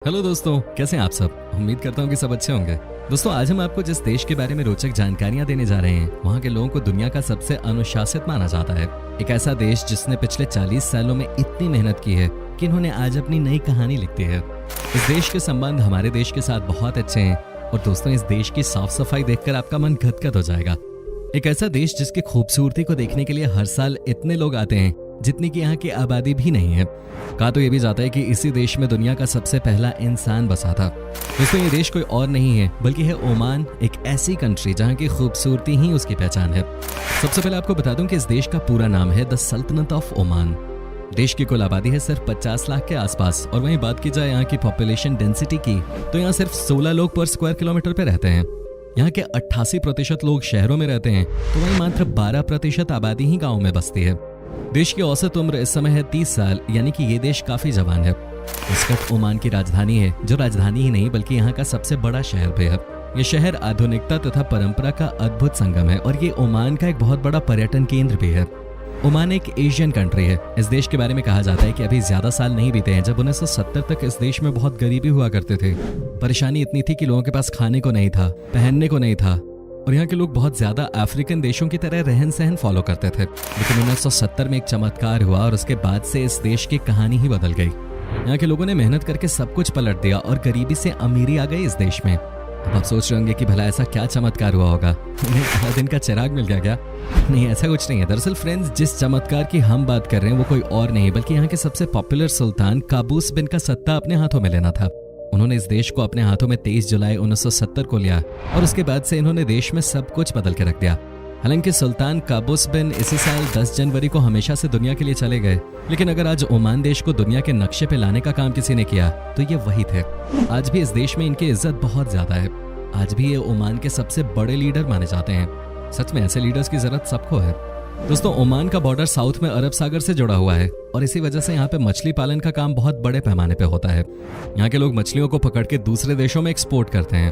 Hello दोस्तों, कैसे हैं आप सब। उम्मीद करता हूँ कि सब अच्छे होंगे। दोस्तों, आज हम आपको जिस देश के बारे में रोचक जानकारियां देने जा रहे हैं, वहाँ के लोगों को दुनिया का सबसे अनुशासित माना जाता है। एक ऐसा देश जिसने पिछले 40 सालों में इतनी मेहनत की है कि इन्होंने आज अपनी नई कहानी लिखी है। इस देश के संबंध हमारे देश के साथ बहुत अच्छे हैं और दोस्तों, इस देश की साफ सफाई देखकर आपका मन गदगद हो जाएगा। एक ऐसा देश जिसकी खूबसूरती को देखने के लिए हर साल इतने लोग आते हैं जितनी कि यहाँ की आबादी भी नहीं है। कहा तो ये भी जाता है कि इसी देश में दुनिया का सबसे पहला इंसान बसा था। दोस्तों, ये देश कोई और नहीं है बल्कि है ओमान, एक ऐसी कंट्री जहाँ की खूबसूरती ही उसकी पहचान है। सबसे पहले आपको बता दूं कि इस देश का पूरा नाम है द सल्तनत ऑफ ओमान। देश की कुल आबादी है सिर्फ 50 लाख के आसपास, और वहीं बात की जाए यहाँ की पॉपुलेशन डेंसिटी की तो यहाँ सिर्फ 16 लोग पर स्क्वायर किलोमीटर पे रहते हैं। यहाँ के 88% लोग शहरों में रहते हैं तो वहीं मात्र 12% आबादी ही गाँव में बसती है। देश की औसत उम्र इस समय है 30 साल, यानी कि ये देश काफी जवान है। मस्कट ओमान की राजधानी है, जो राजधानी ही नहीं बल्कि यहाँ का सबसे बड़ा शहर भी है। ये शहर आधुनिकता तथा परंपरा का अद्भुत संगम है और ये ओमान का एक बहुत बड़ा पर्यटन केंद्र भी है। ओमान एक एशियन कंट्री है। इस देश के बारे में कहा जाता है कि अभी ज्यादा साल नहीं बीते हैं जब 1970 तक इस देश में बहुत गरीबी हुआ करते थे। परेशानी इतनी थी कि लोगों के पास खाने को नहीं था, पहनने को नहीं था, और यहाँ के लोग बहुत ज्यादा अफ्रीकन देशों की तरह रहन सहन फॉलो करते थे। लेकिन 1970 में एक चमत्कार हुआ और उसके बाद से इस देश की कहानी ही बदल गई। यहाँ के लोगों ने मेहनत करके सब कुछ पलट दिया और गरीबी से अमीरी आ गई इस देश में। अब आप सोच रहे होंगे कि भला ऐसा क्या चमत्कार हुआ होगा, उन्हें आधा दिन का चिराग मिल गया क्या? नहीं, ऐसा कुछ नहीं है। दरअसल फ्रेंड्स, जिस चमत्कार की हम बात कर रहे हैं वो कोई और नहीं बल्कि यहाँ के सबसे पॉपुलर सुल्तान काबूस बिन का सत्ता अपने हाथों में लेना था। उन्होंने इस देश को अपने हाथों में 23 जुलाई 1970 को लिया और उसके बाद से इन्होंने देश में सब कुछ बदल के रख दिया। हालांकि सुल्तान काबूस बिन इसी साल 10 जनवरी को हमेशा से दुनिया के लिए चले गए, लेकिन अगर आज ओमान देश को दुनिया के नक्शे पे लाने का काम किसी ने किया तो ये वही थे। आज भी इस देश में इनकी इज्जत बहुत ज्यादा है। आज भी ये ओमान के सबसे बड़े लीडर माने जाते हैं। सच में ऐसे लीडर्स की जरूरत सबको है। दोस्तों, ओमान का बॉर्डर साउथ में अरब सागर से जुड़ा हुआ है और इसी वजह से यहाँ पे मछली पालन का काम बहुत बड़े पैमाने पे होता है। यहाँ के लोग मछलियों को पकड़ के दूसरे देशों में एक्सपोर्ट करते हैं।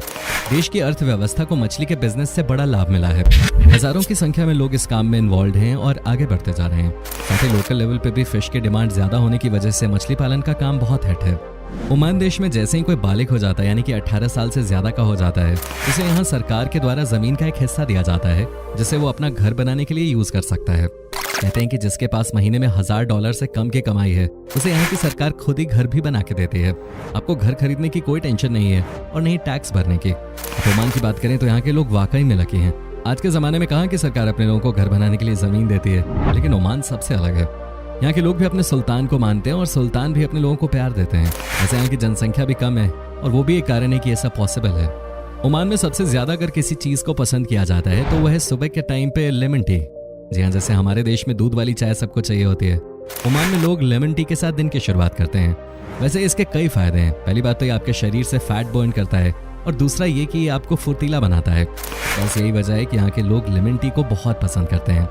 देश की अर्थव्यवस्था को मछली के बिजनेस से बड़ा लाभ मिला है। हजारों की संख्या में लोग इस काम में इन्वॉल्व हैं और आगे बढ़ते जा रहे हैं। साथ ही लोकल लेवल पे भी फिश की डिमांड ज्यादा होने की वजह से मछली पालन का काम बहुत हिट है। ओमान देश में जैसे ही कोई बालिग हो जाता है, यानी कि 18 साल से ज्यादा का हो जाता है, उसे यहाँ सरकार के द्वारा जमीन का एक हिस्सा दिया जाता है जिसे वो अपना घर बनाने के लिए यूज कर सकता है। कहते हैं कि जिसके पास महीने में $1000 से कम की कमाई है उसे यहाँ की सरकार खुद ही घर भी बना के देती है। आपको घर खरीदने की कोई टेंशन नहीं है और नहीं टैक्स भरने की। ओमान की बात करें तो यहाँ के लोग वाकई में लकी हैं। आज के जमाने में कहाँ की सरकार अपने लोगों को घर बनाने के लिए जमीन देती है, लेकिन ओमान सबसे अलग है। यहाँ के लोग भी अपने सुल्तान को मानते हैं और सुल्तान भी अपने लोगों को प्यार देते हैं। वैसे यहाँ की जनसंख्या भी कम है और वो भी एक कारण है कि ऐसा पॉसिबल है। ओमान में सबसे ज्यादा अगर किसी चीज को पसंद किया जाता है तो वह है सुबह के टाइम पे लेमन टी। जी हाँ, जैसे हमारे देश में दूध वाली चाय सबको चाहिए होती है, ओमान में लोग लेमन टी के साथ दिन की शुरुआत करते हैं। वैसे इसके कई फायदे हैं। पहली बात तो ये आपके शरीर से फैट बर्न करता है और दूसरा ये कि ये आपको फुर्तीला बनाता है। बस यही वजह है कि यहाँ के लोग लेमन टी को बहुत पसंद करते हैं।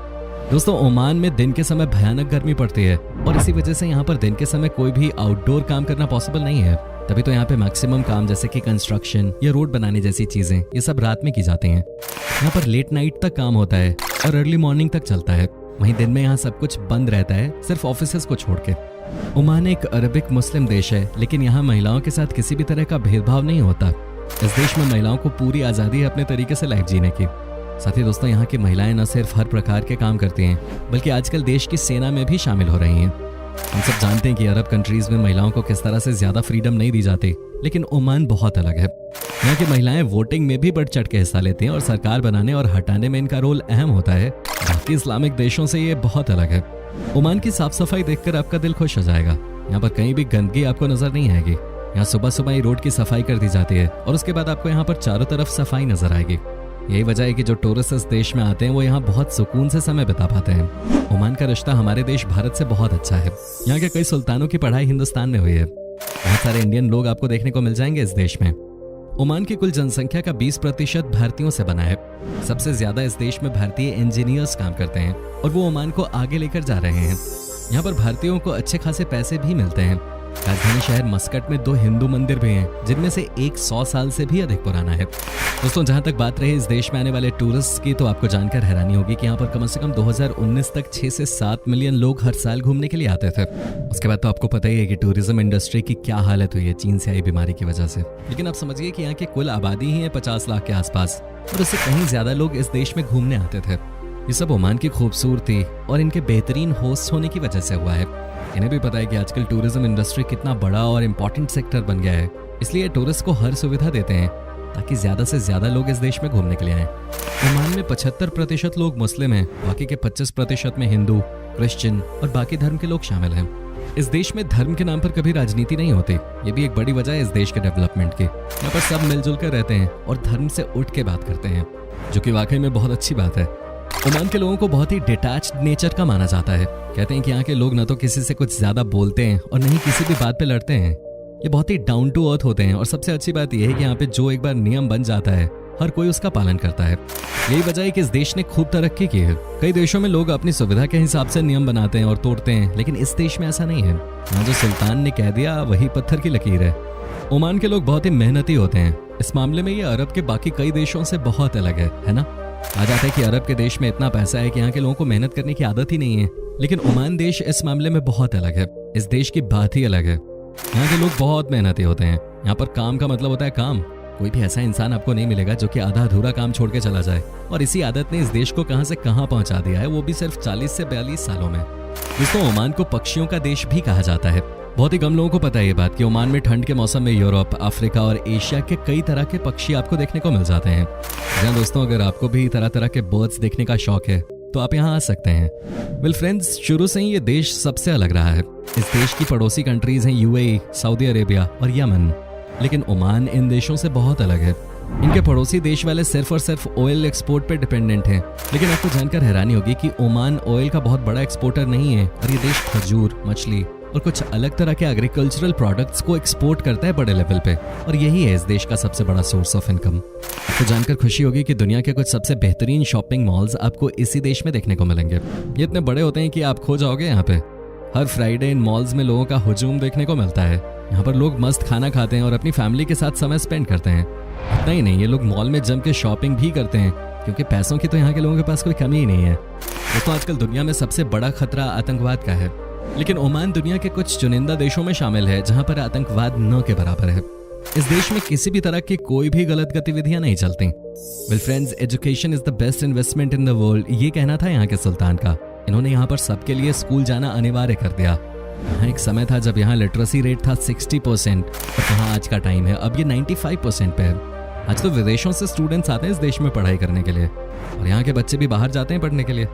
दोस्तों, ओमान में दिन के समय भयानक गर्मी पड़ती है और इसी वजह से यहाँ पर दिन के समय कोई भी आउटडोर काम करना पॉसिबल नहीं है। तभी तो यहाँ पे मैक्सिमम काम जैसे कि कंस्ट्रक्शन या रोड बनाने जैसी चीजें ये सब रात में की जाती हैं। यहाँ पर लेट नाइट तक काम होता है और अर्ली मॉर्निंग तक चलता है। वहीं दिन में यहाँ सब कुछ बंद रहता है, सिर्फ ऑफिसेस को छोड़ के। ओमान एक अरबिक मुस्लिम देश है, लेकिन यहाँ महिलाओं के साथ किसी भी तरह का भेदभाव नहीं होता। इस देश में महिलाओं को पूरी आजादी है अपने तरीके से लाइफ जीने की। साथ ही दोस्तों, यहाँ की महिलाएं न सिर्फ हर प्रकार के काम करती हैं बल्कि आजकल देश की सेना में भी शामिल हो रही हैं। हम सब जानते हैं कि अरब कंट्रीज में महिलाओं को किस तरह से ज्यादा फ्रीडम नहीं दी जाती, लेकिन ओमान बहुत अलग है। यहाँ की महिलाएं वोटिंग में भी बढ़ चढ़ के हिस्सा लेती हैं और सरकार बनाने और हटाने में इनका रोल अहम होता है। बाकी इस्लामिक देशों से ये बहुत अलग है। ओमान की साफ सफाई देखकर आपका दिल खुश हो जाएगा। यहाँ पर कहीं भी गंदगी आपको नजर नहीं आएगी। यहाँ सुबह सुबह ही रोड की सफाई कर दी जाती है और उसके बाद आपको यहाँ पर चारों तरफ सफाई नजर आएगी। यही वजह है कि जो टूरिस्ट इस देश में आते हैं वो यहाँ बहुत सुकून से समय बिता पाते हैं। ओमान का रिश्ता हमारे देश भारत से बहुत अच्छा है। यहाँ के कई सुल्तानों की पढ़ाई हिंदुस्तान में हुई है। बहुत सारे इंडियन लोग आपको देखने को मिल जाएंगे इस देश में। ओमान की कुल जनसंख्या का 20% भारतीयों से बना है। सबसे ज्यादा इस देश में भारतीय इंजीनियर्स काम करते हैं और वो ओमान को आगे लेकर जा रहे हैं। यहाँ पर भारतीयों को अच्छे खासे पैसे भी मिलते हैं। राजधानी शहर मस्कट में 2 हिंदू मंदिर भी हैं, जिनमें से एक 100 साल से भी अधिक पुराना है। दोस्तों, जहां तक बात रही इस देश में आने वाले टूरिस्ट की, तो आपको जानकर हैरानी होगी कि यहाँ पर कम से कम 2019 तक 6 से 7 मिलियन लोग हर साल घूमने के लिए आते थे। उसके बाद तो आपको पता ही है कि टूरिज्म इंडस्ट्री की क्या हालत हुई है चीन से आई बीमारी की वजह से। लेकिन आप समझिए कि यहाँ की कुल आबादी ही है 50 लाख के आसपास, और उससे कहीं ज्यादा लोग इस देश में घूमने आते थे। ये सब ओमान की खूबसूरती और इनके बेहतरीन होस्ट होने की वजह से हुआ है। इन्हें भी पता है कि आजकल टूरिज्म इंडस्ट्री कितना बड़ा और इम्पोर्टेंट सेक्टर बन गया है, इसलिए टूरिस्ट को हर सुविधा देते हैं ताकि ज्यादा से ज्यादा लोग इस देश में घूमने के लिए आएं। ओमान में 75% लोग मुस्लिम हैं, बाकी के 25% में हिंदू, क्रिश्चियन और बाकी धर्म के लोग शामिल हैं। इस देश में धर्म के नाम पर कभी राजनीति नहीं होती, ये भी एक बड़ी वजह है इस देश के डेवलपमेंट की। यहाँ पर सब मिलजुल कर रहते हैं और धर्म से उठ के बात करते हैं, जो कि वाकई में बहुत अच्छी बात है। ओमान के लोगों को बहुत ही डिटैच्ड नेचर का माना जाता है। कहते हैं कि यहाँ के लोग न तो किसी से कुछ ज्यादा बोलते हैं और न ही किसी भी बात पे लड़ते हैं। ये बहुत ही डाउन टू अर्थ होते हैं, और सबसे अच्छी बात यह है कि यहाँ पे जो एक बार नियम बन जाता है हर कोई उसका पालन करता है। यही वजह है कि इस देश ने खूब तरक्की की है। कई देशों में लोग अपनी सुविधा के हिसाब से नियम बनाते हैं और तोड़ते हैं, लेकिन इस देश में ऐसा नहीं है। यहाँ जो सुल्तान ने कह दिया वही पत्थर की लकीर है। ओमान के लोग बहुत ही मेहनती होते हैं। इस मामले में ये अरब के बाकी कई देशों से बहुत अलग है ना। आ जाता है कि अरब के देश में इतना पैसा है कि यहाँ के लोगों को मेहनत करने की आदत ही नहीं है, लेकिन ओमान देश इस मामले में बहुत अलग है। इस देश की बात ही अलग है। यहाँ के लोग बहुत मेहनती होते हैं। यहाँ पर काम का मतलब होता है काम। कोई भी ऐसा इंसान आपको नहीं मिलेगा जो कि आधा अधूरा काम छोड़ के चला जाए, और इसी आदत ने इस देश को कहां से कहां पहुंचा दिया है, वो भी सिर्फ 40 से 42 सालों में। दोस्तों, ओमान को पक्षियों का देश भी कहा जाता है। बहुत ही कम लोगों को पता है ये बात कि ओमान में ठंड के मौसम में यूरोप, अफ्रीका और एशिया के कई तरह के पक्षी आपको देखने को मिल जाते हैं। जहाँ दोस्तों, अगर आपको भी तरह तरह के बर्ड्स देखने का शौक है तो आप यहाँ आ सकते हैं। वेल फ्रेंड्स, शुरू से ही ये देश सबसे अलग रहा है। इस देश की पड़ोसी कंट्रीज हैं यूएई, सऊदी अरेबिया और यमन, लेकिन ओमान इन देशों से बहुत अलग है। इनके पड़ोसी देश वाले सिर्फ और सिर्फ ऑयल एक्सपोर्ट पे डिपेंडेंट हैं, लेकिन आपको जानकर हैरानी होगी कि ओमान ऑयल का बहुत बड़ा एक्सपोर्टर नहीं है, और ये देश खजूर, मछली और कुछ अलग तरह के एग्रीकल्चरल प्रोडक्ट्स को एक्सपोर्ट करता है बड़े लेवल पे, और यही है इस देश का सबसे बड़ा सोर्स ऑफ इनकम। आपको जानकर खुशी होगी कि दुनिया के कुछ सबसे बेहतरीन शॉपिंग मॉल्स आपको इसी देश में देखने को मिलेंगे। ये इतने बड़े होते हैं कि आप खो जाओगे यहाँ पे। हर फ्राइडे इन मॉल्स में लोगों का हुजूम देखने को मिलता है। यहाँ पर लोग मस्त खाना खाते हैं और अपनी फैमिली के साथ समय स्पेंड करते हैं। इतना ही नहीं, ये लोग मॉल में जम के शॉपिंग भी करते हैं, क्योंकि पैसों की तो यहाँ के लोगों के पास कोई कमी ही नहीं है। दोस्तों, आजकल दुनिया में सबसे बड़ा खतरा आतंकवाद का है, लेकिन ओमान दुनिया के कुछ चुनिंदा देशों में शामिल है जहां पर आतंकवाद न के बराबर है। इस देश में किसी भी तरह की कोई भी गलत गतिविधियां नहीं चलती। Well friends, education is the best investment in the world, ये कहना था यहाँ के सुल्तान का। इन्होंने यहाँ पर सबके लिए स्कूल जाना अनिवार्य कर दिया। यहाँ एक समय था जब यहाँ लिटरेसी रेट था 60%, और कहाँ आज का टाइम है, अब ये 95% पे है। आज तो विदेशों से स्टूडेंट्स आते हैं इस देश में पढ़ाई करने के लिए, और यहाँ के बच्चे भी बाहर जाते हैं पढ़ने के लिए।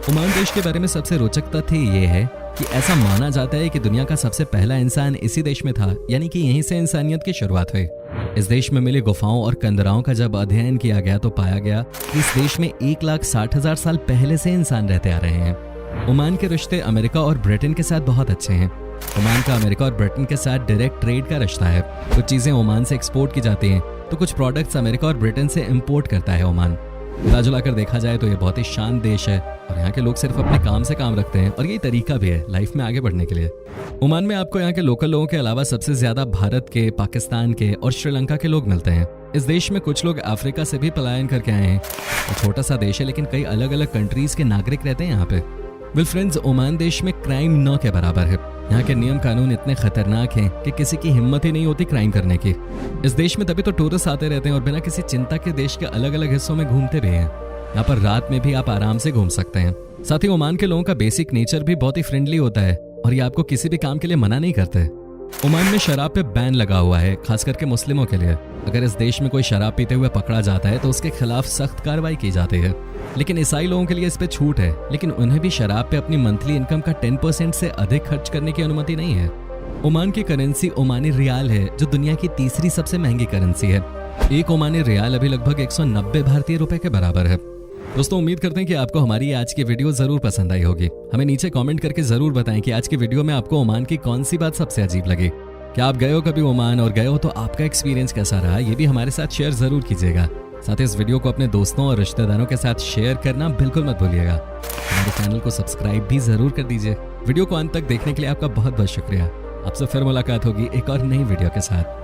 ओमान देश के बारे में सबसे रोचक तथ्य ये है कि ऐसा माना जाता है कि दुनिया का सबसे पहला इंसान इसी देश में था, यानी कि यहीं से इंसानियत की शुरुआत हुई। इस देश में मिली गुफाओं और कंदराओं का जब अध्ययन किया गया तो पाया गया कि इस देश में 1,60,000 साल पहले से इंसान रहते आ रहे हैं। ओमान के रिश्ते अमेरिका और ब्रिटेन के साथ बहुत अच्छे हैं। ओमान का अमेरिका और ब्रिटेन के साथ डायरेक्ट ट्रेड का रिश्ता है। कुछ चीजें ओमान से एक्सपोर्ट की जाती हैं, तो कुछ प्रोडक्ट्स अमेरिका और ब्रिटेन से इंपोर्ट करता है ओमान। मिला कर देखा जाए तो ये बहुत ही शांत देश है, और यहाँ के लोग सिर्फ अपने काम से काम रखते हैं, और यही तरीका भी है लाइफ में आगे बढ़ने के लिए। ओमान में आपको यहाँ के लोकल लोगों के अलावा सबसे ज्यादा भारत के, पाकिस्तान के और श्रीलंका के लोग मिलते हैं। इस देश में कुछ लोग अफ्रीका से भी पलायन करके आए हैं। एक छोटा सा देश है, लेकिन कई अलग अलग कंट्रीज के नागरिक रहते हैं यहाँ पे। वेल फ्रेंड्स, ओमान देश में क्राइम न के बराबर है। यहाँ के नियम कानून इतने खतरनाक हैं कि किसी की हिम्मत ही नहीं होती क्राइम करने की। इस देश में तभी तो टूरिस्ट आते रहते हैं और बिना किसी चिंता के देश के अलग अलग हिस्सों में घूमते भी हैं। यहाँ पर रात में भी आप आराम से घूम सकते हैं। साथ ही ओमान के लोगों का बेसिक नेचर भी बहुत ही फ्रेंडली होता है, और ये आपको किसी भी काम के लिए मना नहीं करते। ओमान में शराब पे बैन लगा हुआ है, खास करके मुस्लिमों के लिए। अगर इस देश में कोई शराब पीते हुए पकड़ा जाता है तो उसके खिलाफ सख्त कार्रवाई की जाती है। लेकिन ईसाई लोगों के लिए इस पे छूट है, लेकिन उन्हें भी शराब पे अपनी मंथली इनकम का 10% से अधिक खर्च करने की अनुमति नहीं है। ओमान की करेंसी ओमानी रियाल है, जो दुनिया की तीसरी सबसे महंगी करेंसी है। एक ओमानी रियाल अभी लगभग 190 भारतीय रुपए के बराबर है। दोस्तों, उम्मीद करते हैं कि आपको हमारी आज की वीडियो जरूर पसंद आई होगी। हमें नीचे कमेंट करके जरूर बताएं कि आज की वीडियो में आपको ओमान की कौन सी बात सबसे अजीब लगी। क्या आप गए हो कभी ओमान, और गए हो तो आपका एक्सपीरियंस कैसा रहा, ये भी हमारे साथ शेयर जरूर कीजिएगा। साथ ही इस वीडियो को अपने दोस्तों और रिश्तेदारों के साथ शेयर करना बिल्कुल मत भूलिएगा। हमारे चैनल को सब्सक्राइब भी जरूर कर दीजिए। वीडियो को अंत तक देखने के लिए आपका बहुत बहुत शुक्रिया। आपसे फिर मुलाकात होगी एक और नई वीडियो के साथ।